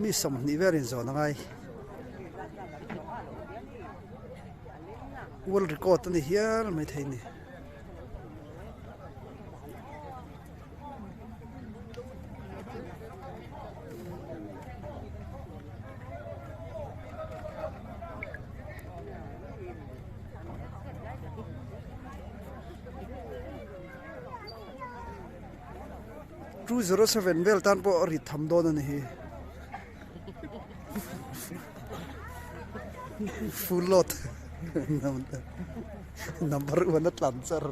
mi som ni verin zo na ngai world record ni hiar mai theini two 07 vel tan po ri tham do na hi full lot number 1 at lancer